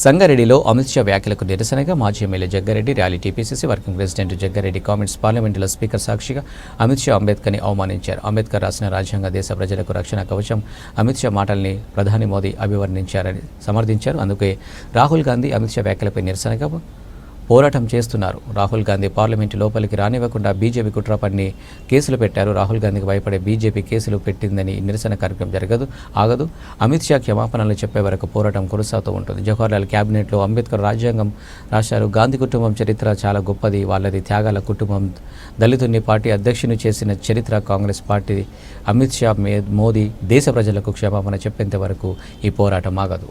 సంగారెడ్డిలో అమిత్ షా వ్యాఖ్యలకు నిరసనగా మాజీ MLA Jaggareddy rally TPCC working president Jaggareddy comments పార్లమెంటులో స్పీకర్ సాక్షిగా అమిత్ షా అంబేద్కర్ని అవమానించారు. అంబేద్కర్ రాసిన రాజ్యాంగ దేశ ప్రజలకు రక్షణ కవచం. అమిత్ షా మాటల్ని ప్రధాని మోదీ అభివర్ణించారని సమర్థించారు. అందుకే రాహుల్ గాంధీ అమిత్ షా వ్యాఖ్యలపై నిరసనగా పోరాటం చేస్తున్నారు. రాహుల్ గాంధీ పార్లమెంటు లోపలికి రానివ్వకుండా బీజేపీ కుట్ర పన్ని కేసులు పెట్టారు. రాహుల్ గాంధీకి భయపడే బీజేపీ కేసులు పెట్టిందని నిరసన కార్యక్రమం ఆగదు. అమిత్ షా క్షమాపణలు చెప్పే వరకు పోరాటం కొనసాగుతూ ఉంటుంది. జవహర్లాల్ క్యాబినెట్లో అంబేద్కర్ రాజ్యాంగం రాశారు. గాంధీ కుటుంబం చరిత్ర చాలా గొప్పది. వాళ్ళది త్యాగాల కుటుంబం. దళితుని పార్టీ అధ్యక్షుని చేసిన చరిత్ర కాంగ్రెస్ పార్టీ. అమిత్ షా మోదీ దేశ ప్రజలకు క్షమాపణ చెప్పేంత వరకు ఈ పోరాటం ఆగదు.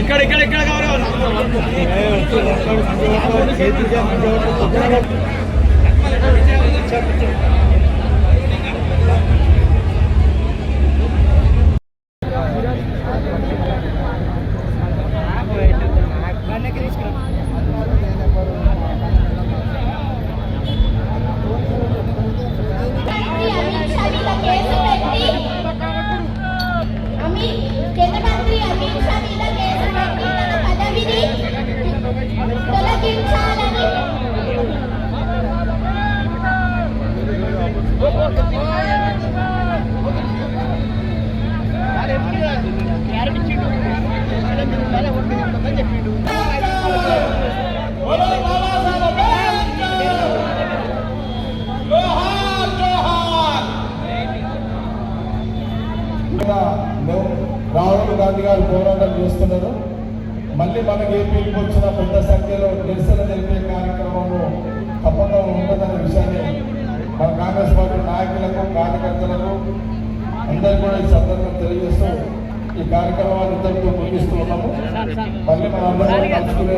ఇక్కడ కావాలి రాహుల్ గాంధీ గారు పోరాటం చేస్తున్నారు. మళ్ళీ మనకి ఏపీకి వచ్చిన పెద్ద సంఖ్యలో నిరసన జరిపే కార్యక్రమము తప్పకుండా ఉంటుందనే విషయాన్ని మన కాంగ్రెస్ పార్టీ నాయకులకు కార్యకర్తలకు అందరికీ కూడా ఈ సందర్భం తెలియజేస్తూ ఈ కార్యక్రమాన్ని ఇద్దరితో ముగిస్తూ ఉన్నాము. మళ్ళీ మనందరం కలుసుకునే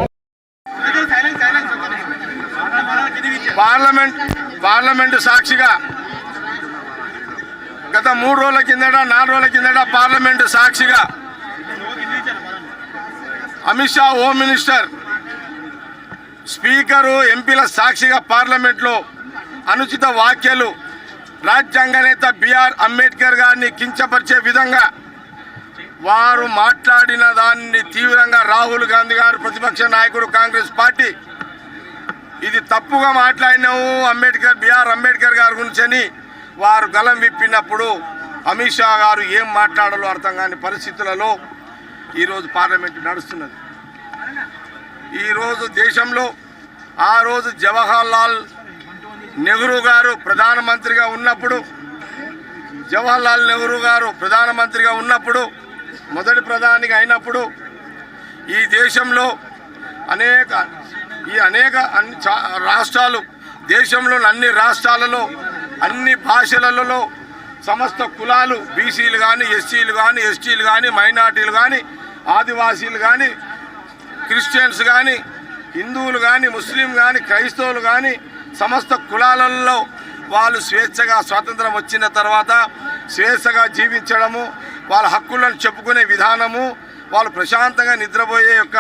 పార్లమెంటు సాక్షిగా గత 3 రోజుల కిందట 4 రోజుల కిందట పార్లమెంటు సాక్షిగా Amit Shah home minister speaker ఎంపీల సాక్షిగా పార్లమెంట్లో అనుచిత వ్యాఖ్యలు రాజ్యాంగ నేత బిఆర్ అంబేద్కర్ గారిని కించపరిచే విధంగా వారు మాట్లాడిన దాన్ని తీవ్రంగా రాహుల్ గాంధీ గారు ప్రతిపక్ష నాయకుడు కాంగ్రెస్ పార్టీ ఇది తప్పుగా మాట్లాడినావు బిఆర్ అంబేద్కర్ గారి గురించి వారు గలం విప్పినప్పుడు అమిత్ షా గారు ఏం మాట్లాడాలో అర్థం కాని పరిస్థితులలో ఈరోజు పార్లమెంటు నడుస్తున్నది. ఈరోజు దేశంలో ఆ రోజు జవహర్లాల్ నెహ్రూ గారు ప్రధానమంత్రిగా ఉన్నప్పుడు మొదటి ప్రధానిగా అయినప్పుడు ఈ దేశంలో అనేక రాష్ట్రాలు, దేశంలోని అన్ని రాష్ట్రాలలో అన్ని భాషలలో సమస్త కులాలు, బీసీలు కానీ, ఎస్సీలు కానీ, ఎస్టీలు కానీ, మైనార్టీలు కానీ, ఆదివాసీలు కానీ, క్రిస్టియన్స్ కానీ, హిందువులు కానీ, ముస్లిం కానీ, క్రైస్తవులు కానీ సమస్త కులాలలో వాళ్ళు స్వేచ్ఛగా స్వాతంత్రం వచ్చిన తర్వాత స్వేచ్ఛగా జీవించడము, వాళ్ళ హక్కులను చెప్పుకునే విధానము, వాళ్ళు ప్రశాంతంగా నిద్రపోయే యొక్క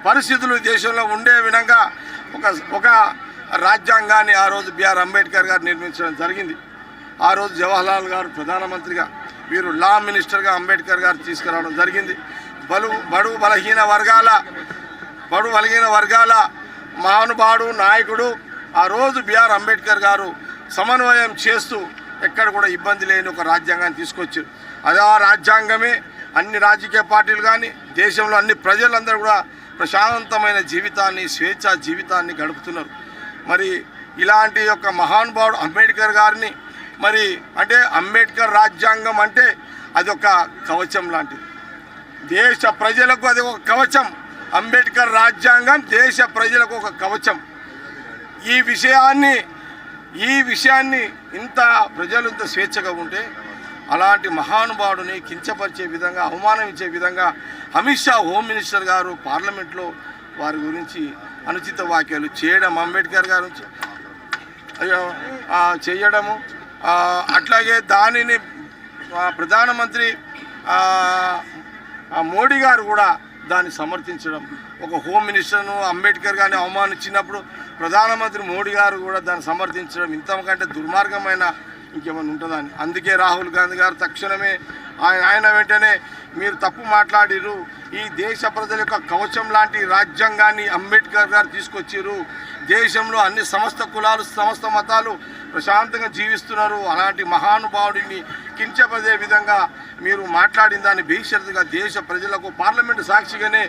పరిస్థితులు దేశంలో ఉండే విధంగా ఒక రాజ్యాంగాన్ని ఆ రోజు బిఆర్ అంబేద్కర్ గారు నిర్మించడం జరిగింది. ఆ రోజు జవహర్లాల్ గారు ప్రధానమంత్రిగా, వీరు లా మినిస్టర్గా అంబేద్కర్ గారు తీసుకురావడం జరిగింది. బడుగు బలహీన వర్గాల మహానుభావుడు, నాయకుడు ఆ రోజు బిఆర్ అంబేద్కర్ గారు సమన్వయం చేస్తూ ఎక్కడ కూడా ఇబ్బంది లేని ఒక రాజ్యాంగాన్ని తీసుకొచ్చారు. అదే ఆ రాజ్యాంగమే అన్ని రాజకీయ పార్టీలు కానీ దేశంలో అన్ని ప్రజలందరూ కూడా ప్రశాంతమైన జీవితాన్ని, స్వేచ్ఛా జీవితాన్ని గడుపుతున్నారు. మరి ఇలాంటి యొక్క మహానుభావుడు అంబేద్కర్ గారిని మరి అంటే అంబేద్కర్ రాజ్యాంగం అంటే అది ఒక కవచం లాంటిది, దేశ ప్రజలకు అది ఒక కవచం. అంబేద్కర్ రాజ్యాంగం దేశ ప్రజలకు ఒక కవచం. ఈ విషయాన్ని ఇంత ప్రజలు ఇంత స్వేచ్ఛగా ఉంటే అలాంటి మహానుభావుడిని కించపరిచే విధంగా, అవమానించే విధంగా అమిత్ షా హోమ్ మినిస్టర్ గారు పార్లమెంట్లో వారి గురించి అనుచిత వ్యాఖ్యలు చేయడం, అంబేద్కర్ గారి నుంచి చేయడము, అట్లాగే దానిని ప్రధానమంత్రి మోడీ గారు కూడా దాన్ని సమర్థించడం. ఒక హోమ్ మినిస్టర్ను అంబేద్కర్ గారిని అవమానించినప్పుడు ప్రధానమంత్రి మోడీ గారు కూడా దాన్ని సమర్థించడం ఇంతకంటే దుర్మార్గమైన ఇంకేమైనా ఉంటుందని. అందుకే రాహుల్ గాంధీ గారు తక్షణమే ఆయన వెంటనే మీరు తప్పు మాట్లాడిరు, ఈ దేశ ప్రజల యొక్క కవచం లాంటి రాజ్యాంగాన్ని అంబేద్కర్ గారు తీసుకొచ్చారు, దేశంలో అన్ని సమస్త కులాలు, సమస్త మతాలు ప్రశాంతంగా జీవిస్తున్నారు, అలాంటి మహానుభావుడిని కించపడే విధంగా మీరు మాట్లాడిన దాన్ని బేషరతుగా దేశ ప్రజలకు పార్లమెంటు సాక్షిగానే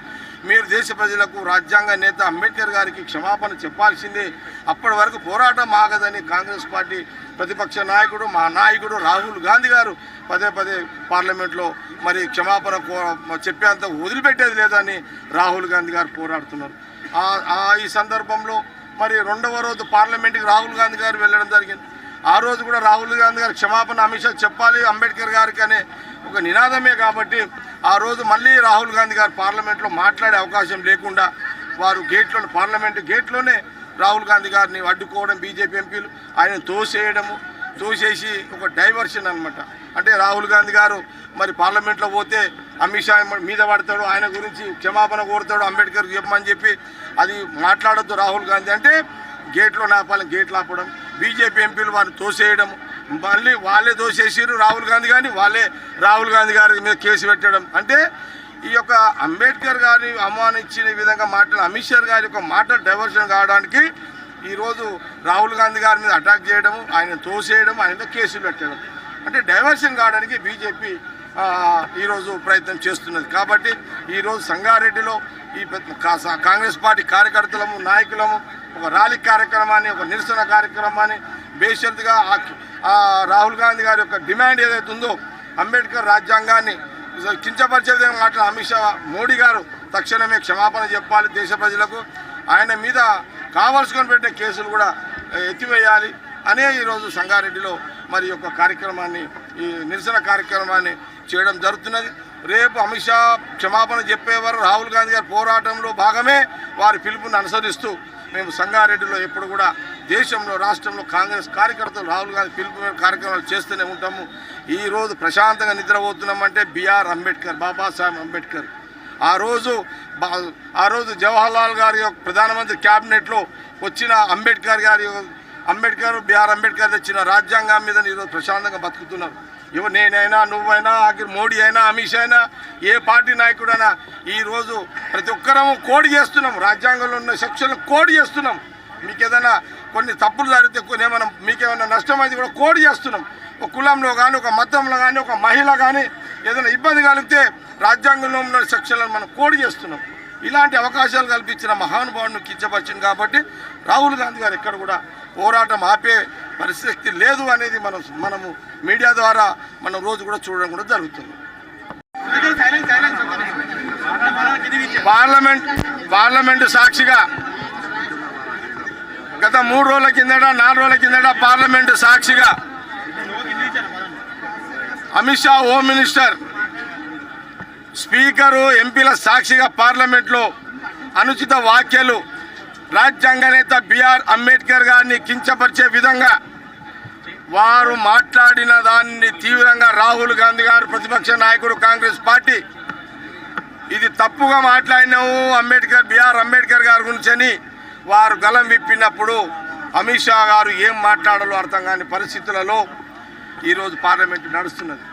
మీరు దేశ ప్రజలకు రాజ్యాంగ నేత అంబేద్కర్ గారికి క్షమాపణ చెప్పాల్సిందే. అప్పటి వరకు పోరాటం ఆగదని కాంగ్రెస్ పార్టీ ప్రతిపక్ష నాయకుడు, మా నాయకుడు రాహుల్ గాంధీ గారు పదే పార్లమెంట్లో మరి క్షమాపణ చెప్పేంత వదిలిపెట్టేది లేదని రాహుల్ గాంధీ గారు పోరాడుతున్నారు. ఈ సందర్భంలో మరి రెండవ రోజు పార్లమెంట్కి రాహుల్ గాంధీ గారు వెళ్ళడం జరిగింది. ఆ రోజు కూడా రాహుల్ గాంధీ గారు క్షమాపణ అమిత్ షా చెప్పాలి అంబేద్కర్ గారికి అనే ఒక నినాదమే కాబట్టి ఆ రోజు మళ్ళీ రాహుల్ గాంధీ గారు పార్లమెంట్లో మాట్లాడే అవకాశం లేకుండా వారు పార్లమెంటు గేట్లోనే రాహుల్ గాంధీ గారిని అడ్డుకోవడం, బీజేపీ ఎంపీలు ఆయన తోసేసి ఒక డైవర్షన్ అనమాట. అంటే రాహుల్ గాంధీ గారు మరి పార్లమెంట్లో పోతే అమిత్ షా మీద పడతాడు, ఆయన గురించి క్షమాపణ కోరుతాడు, అంబేద్కర్కి చెప్పమని చెప్పి అది మాట్లాడొద్దు రాహుల్ గాంధీ అంటే గేట్లో నాపాలని గేట్లు ఆపడం, బీజేపీ ఎంపీలు వారిని తోసేయడం, మళ్ళీ వాళ్ళే తోసేసారు రాహుల్ గాంధీ గారిని, వాళ్ళే రాహుల్ గాంధీ గారి మీద కేసు పెట్టడం. అంటే ఈ యొక్క అంబేద్కర్ గారిని అవమానించిన విధంగా మాట్లాడిన అమిత్ షా గారి యొక్క మాటలు డైవర్షన్ కావడానికి ఈరోజు రాహుల్ గాంధీ గారి మీద అటాక్ చేయడము, ఆయన తోసేయడం, ఆయన మీద కేసులు పెట్టడం, అంటే డైవర్షన్ కావడానికి బీజేపీ ఈరోజు ప్రయత్నం చేస్తున్నది. కాబట్టి ఈరోజు సంగారెడ్డిలో ఈ కాంగ్రెస్ పార్టీ కార్యకర్తలము, నాయకులము ఒక ర్యాలీ కార్యక్రమాన్ని, ఒక నిరసన కార్యక్రమాన్ని బేషరతుగా రాహుల్ గాంధీ గారి యొక్క డిమాండ్ ఏదైతే ఉందో అంబేద్కర్ రాజ్యాంగాన్ని కించపరిచే విధంగా మాట్లాడిన అమిత్ షా మోడీ గారు తక్షణమే క్షమాపణ చెప్పాలి దేశ ప్రజలకు, ఆయన మీద కావాల్సుకొని పెట్టే కేసులు కూడా ఎత్తివేయాలి అనే ఈరోజు సంగారెడ్డిలో మరి యొక్క కార్యక్రమాన్ని, ఈ నిరసన కార్యక్రమాన్ని చేయడం జరుగుతున్నది. రేపు అమిత్ షా క్షమాపణ చెప్పేవారు రాహుల్ గాంధీ గారి పోరాటంలో భాగమే వారి పిలుపుని అనుసరిస్తూ మేము సంగారెడ్డిలో ఎప్పుడు కూడా దేశంలో, రాష్ట్రంలో కాంగ్రెస్ కార్యకర్తలు రాహుల్ గాంధీ పిలుపు కార్యక్రమాలు చేస్తూనే ఉంటాము. ఈరోజు ప్రశాంతంగా నిద్రపోతున్నామంటే బిఆర్ అంబేద్కర్, బాబాసాహెబ్ అంబేద్కర్ ఆ రోజు జవహర్లాల్ గారి ప్రధానమంత్రి క్యాబినెట్లో వచ్చిన బిఆర్ అంబేద్కర్ తెచ్చిన రాజ్యాంగం మీద ఈరోజు ప్రశాంతంగా బతుకుతున్నారు. నేనైనా, నువ్వైనా, మోడీ అయినా, అమిత్ షా అయినా, ఏ పార్టీ నాయకుడైనా ఈరోజు ప్రతి ఒక్కరము కోడ్ చేస్తున్నాం, రాజ్యాంగంలో ఉన్న సెక్షన్లు కోడ్ చేస్తున్నాం. మీకు ఏదైనా కొన్ని తప్పులు జరిగితే మీకేమైనా నష్టమైంది కూడా కోడ్ చేస్తున్నాం. ఒక కులంలో కానీ, ఒక మతంలో కానీ, ఒక మహిళ కానీ ఏదైనా ఇబ్బంది కలిగితే రాజ్యాంగంలో ఉన్న సెక్షన్లను మనం కోడ్ చేస్తున్నాం. ఇలాంటి అవకాశాలు కల్పించిన మహానుభావుడిని కించపరిచింది కాబట్టి రాహుల్ గాంధీ గారు ఎక్కడ కూడా పోరాటం ఆపే పరిస్థితి లేదు అనేది మనము మీడియా ద్వారా మనం రోజు కూడా చూడడం కూడా జరుగుతుంది. పార్లమెంటు సాక్షిగా గత 3 రోజుల కిందట 4 రోజుల కిందట పార్లమెంటు సాక్షిగా Amit Shah home minister speaker ఎంపీల సాక్షిగా పార్లమెంట్లో అనుచిత వ్యాఖ్యలు రాజ్యాంగ నేత బిఆర్ అంబేద్కర్ గారిని కించపరిచే విధంగా వారు మాట్లాడిన దాన్ని తీవ్రంగా రాహుల్ గాంధీ గారు ప్రతిపక్ష నాయకుడు కాంగ్రెస్ పార్టీ ఇది తప్పుగా మాట్లాడినావు బిఆర్ అంబేద్కర్ గారి గురించి వారు గలం విప్పినప్పుడు అమిత్ షా గారు ఏం మాట్లాడాలో అర్థం కాని పరిస్థితులలో ఈరోజు పార్లమెంటు నడుస్తున్నది.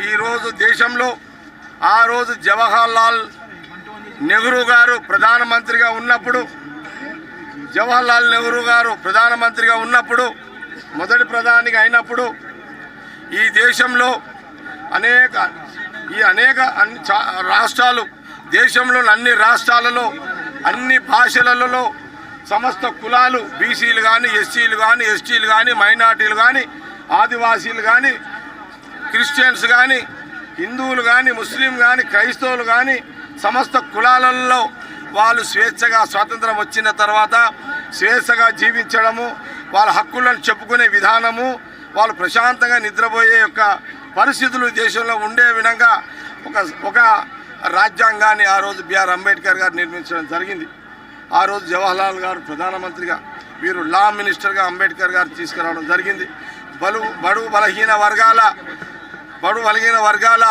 ఈరోజు దేశంలో ఆ రోజు జవహర్లాల్ నెహ్రూ గారు ప్రధానమంత్రిగా ఉన్నప్పుడు మొదటి ప్రధానిగా అయినప్పుడు ఈ దేశంలో అనేక రాష్ట్రాలు దేశంలోని అన్ని రాష్ట్రాలలో అన్ని భాషలలో సమస్త కులాలు బీసీలు కానీ ఎస్సీలు కానీ ఎస్టీలు కానీ మైనార్టీలు కానీ ఆదివాసీలు కానీ క్రిస్టియన్స్ కానీ హిందువులు కానీ ముస్లిం కానీ క్రైస్తవులు కానీ సమస్త కులాలలో వాళ్ళు స్వేచ్ఛగా స్వాతంత్రం వచ్చిన తర్వాత స్వేచ్ఛగా జీవించడము వాళ్ళ హక్కులను చెప్పుకునే విధానము వాళ్ళు ప్రశాంతంగా నిద్రపోయే యొక్క పరిస్థితులు దేశంలో ఉండే విధంగా ఒక రాజ్యాంగాన్ని ఆ రోజు బిఆర్ అంబేద్కర్ గారు నిర్మించడం జరిగింది. ఆ రోజు జవహర్లాల్ గారు ప్రధానమంత్రిగా వీరు లా మినిస్టర్గా అంబేద్కర్ గారు తీసుకురావడం జరిగింది. బడుగు బలహీన వర్గాల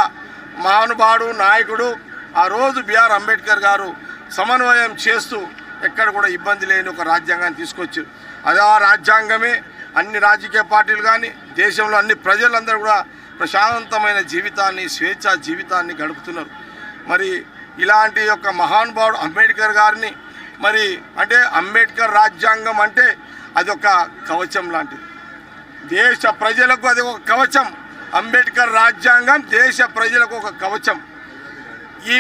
మహానుభావుడు నాయకుడు ఆ రోజు బిఆర్ అంబేద్కర్ గారు సమన్వయం చేస్తూ ఎక్కడ కూడా ఇబ్బంది లేని ఒక రాజ్యాంగాన్ని తీసుకొచ్చారు. అదే ఆ రాజ్యాంగమే అన్ని రాజకీయ పార్టీలు కానీ దేశంలో అన్ని ప్రజలందరూ కూడా ప్రశాంతమైన జీవితాన్ని స్వేచ్ఛా జీవితాన్ని గడుపుతున్నారు. మరి ఇలాంటి యొక్క మహానుభావుడు అంబేద్కర్ గారిని మరి అంటే అంబేద్కర్ రాజ్యాంగం అంటే అది ఒక కవచం లాంటిది, దేశ ప్రజలకు అది ఒక కవచం. అంబేద్కర్ రాజ్యాంగం దేశ ప్రజలకు ఒక కవచం. ఈ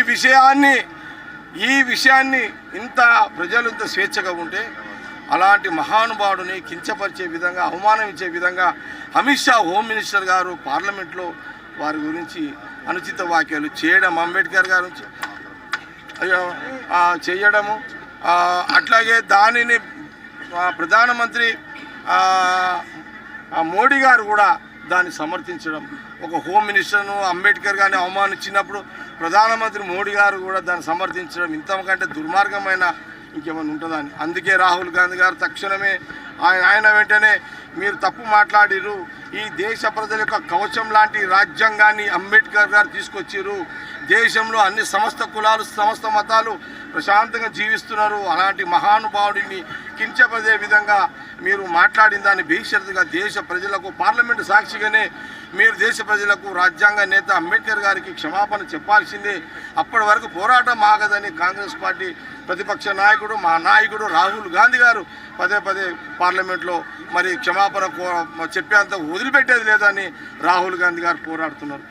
విషయాన్ని ఇంత ప్రజలు ఇంత స్వేచ్ఛగా ఉంటే అలాంటి మహానుభావుడిని కించపరిచే విధంగా అవమానించే విధంగా అమిత్ షా హోమ్ మినిస్టర్ గారు పార్లమెంట్లో వారి గురించి అనుచిత వ్యాఖ్యలు చేయడం అంబేద్కర్ గారి గురించి చేయడము అట్లాగే దానిని ప్రధానమంత్రి మోడీ గారు కూడా దాన్ని సమర్థించడం. ఒక హోమ్ మినిస్టర్ను అంబేద్కర్ గారిని అవమానించినప్పుడు ప్రధానమంత్రి మోడీ గారు కూడా దాన్ని సమర్థించడం ఇంతకంటే దుర్మార్గమైన ఇంకేమైనా ఉంటుందని. అందుకే రాహుల్ గాంధీ గారు తక్షణమే ఆయన వెంటనే మీరు తప్పు మాట్లాడిరు, ఈ దేశ ప్రజల యొక్క కవచం లాంటి రాజ్యాంగాన్ని అంబేద్కర్ గారు తీసుకొచ్చారు, దేశంలో అన్ని సమస్త కులాలు సమస్త మతాలు ప్రశాంతంగా జీవిస్తున్నారు, అలాంటి మహానుభావుడిని కించపరిచే విధంగా మీరు మాట్లాడిన దాన్ని బేషరతుగా దేశ ప్రజలకు పార్లమెంటు సాక్షిగానే మీరు దేశ ప్రజలకు రాజ్యాంగ నేత అంబేద్కర్ గారికి క్షమాపణ చెప్పాల్సిందే, అప్పటి వరకు పోరాటం ఆగదని కాంగ్రెస్ పార్టీ ప్రతిపక్ష నాయకుడు మా నాయకుడు రాహుల్ గాంధీ గారు పదే పార్లమెంట్లో మరి క్షమాపణ చెప్పేంత వదిలిపెట్టేది లేదని రాహుల్ గాంధీ గారు పోరాడుతున్నారు.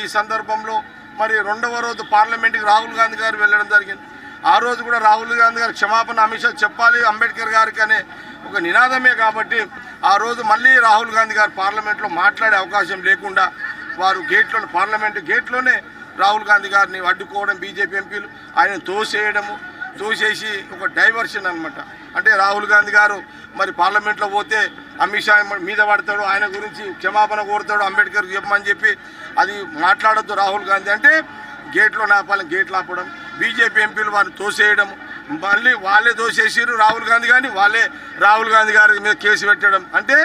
ఈ సందర్భంలో మరి 2వ రోజు పార్లమెంట్కి రాహుల్ గాంధీ గారు వెళ్ళడం జరిగింది. ఆ రోజు కూడా రాహుల్ గాంధీ గారు క్షమాపణ అమిత్ షా చెప్పాలి అంబేద్కర్ గారికి అనే ఒక నినాదమే కాబట్టి ఆ రోజు మళ్ళీ రాహుల్ గాంధీ గారు పార్లమెంట్లో మాట్లాడే అవకాశం లేకుండా వారు పార్లమెంటు గేట్లోనే రాహుల్ గాంధీ గారిని అడ్డుకోవడం, బీజేపీ ఎంపీలు ఆయన తోసేసి ఒక డైవర్షన్ అనమాట. అంటే రాహుల్ గాంధీ గారు మరి పార్లమెంట్లో పోతే అమిత్ షా మీద పడతాడు, ఆయన గురించి క్షమాపణ కోరుతాడు, అంబేద్కర్ చెప్పమని చెప్పి అది మాట్లాడొద్దు రాహుల్ గాంధీ అంటే గేట్లో నాపాలని గేట్లు ఆపడం, బీజేపీ ఎంపీలు వారిని తోసేయడం, మళ్ళీ వాళ్ళే తోసేసారు రాహుల్ గాంధీ గారిని, వాళ్ళే రాహుల్ గాంధీ గారి మీద కేసు పెట్టడం. అంటే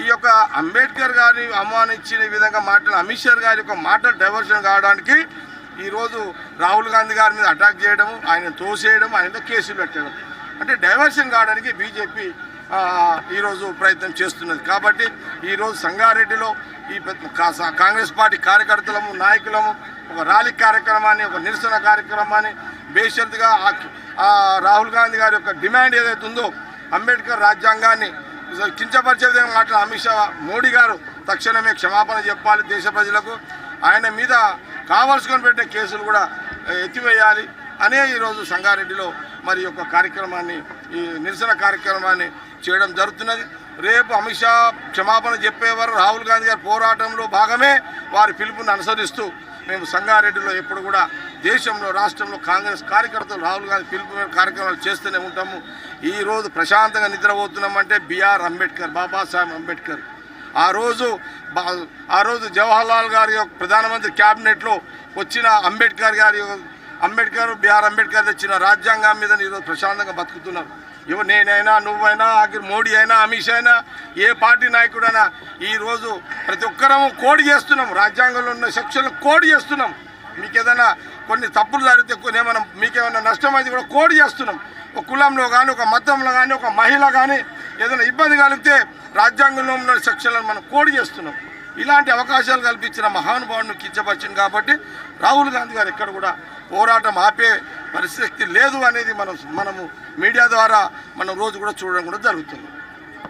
ఈ యొక్క అంబేద్కర్ గారిని అవమానించిన విధంగా మాట్లాడిన అమిత్ షా గారి యొక్క మాటలు డైవర్షన్ కావడానికి ఈరోజు రాహుల్ గాంధీ గారి మీద అటాక్ చేయడము, ఆయన తోసేయడం, ఆయన మీద కేసులు పెట్టడం, అంటే డైవర్షన్ కావడానికి బీజేపీ ఈరోజు ప్రయత్నం చేస్తున్నది. కాబట్టి ఈరోజు సంగారెడ్డిలో ఈ కాంగ్రెస్ పార్టీ కార్యకర్తలము నాయకులము ఒక ర్యాలీ కార్యక్రమాన్ని, ఒక నిరసన కార్యక్రమాన్ని బేషరతుగా రాహుల్ గాంధీ గారి యొక్క డిమాండ్ ఏదైతే ఉందో అంబేద్కర్ రాజ్యాంగాన్ని కించపరిచే విధంగా మాట్లాడిన అమిత్ షా మోడీ గారు తక్షణమే క్షమాపణ చెప్పాలి దేశ ప్రజలకు. ఆయన మీద కావాల్సుకొని పెట్టిన కేసులు కూడా ఎత్తివేయాలి అనే ఈరోజు సంగారెడ్డిలో మరి యొక్క కార్యక్రమాన్ని, ఈ నిరసన కార్యక్రమాన్ని చేయడం జరుగుతున్నది. రేపు అమిత్ షా క్షమాపణ చెప్పేవారు రాహుల్ గాంధీ గారి పోరాటంలో భాగమే వారి పిలుపుని అనుసరిస్తూ మేము సంగారెడ్డిలో ఎప్పుడు కూడా దేశంలో, రాష్ట్రంలో కాంగ్రెస్ కార్యకర్తలు రాహుల్ గాంధీ పిలుపు మీద కార్యక్రమాలు చేస్తూనే ఉంటాము. ఈరోజు ప్రశాంతంగా నిద్రపోతున్నామంటే బిఆర్ అంబేద్కర్, బాబాసాహెబ్ అంబేద్కర్ ఆ రోజు జవహర్లాల్ గారి ప్రధానమంత్రి క్యాబినెట్లో వచ్చిన అంబేద్కర్ బిఆర్ అంబేద్కర్ తెచ్చిన రాజ్యాంగం మీద ఈరోజు ప్రశాంతంగా బతుకుతున్నారు. నేనైనా, నువ్వైనా, మోడీ అయినా, అమిత్ షా అయినా, ఏ పార్టీ నాయకుడైనా ఈరోజు ప్రతి ఒక్కరము కోడ్ చేస్తున్నాం. రాజ్యాంగంలో ఉన్న సెక్షన్లు కోడ్ చేస్తున్నాం. మీకు ఏదైనా కొన్ని తప్పులు జరిగితే మీకేమైనా నష్టం అయితే కూడా కోడ్ చేస్తున్నాం. ఒక కులంలో కానీ, ఒక మతంలో కానీ, ఒక మహిళ కానీ ఏదైనా ఇబ్బంది కలిగితే రాజ్యాంగంలో ఉన్న సెక్షన్లను మనం కోడ్ చేస్తున్నాం. ఇలాంటి అవకాశాలు కల్పించిన మహానుభావుడిని కించపరిచింది కాబట్టి రాహుల్ గాంధీ గారు ఎక్కడ కూడా పోరాటం ఆపే పరిస్థితి లేదు అనేది మనము మీడియా ద్వారా మనం రోజు కూడా చూడడం కూడా జరుగుతుంది.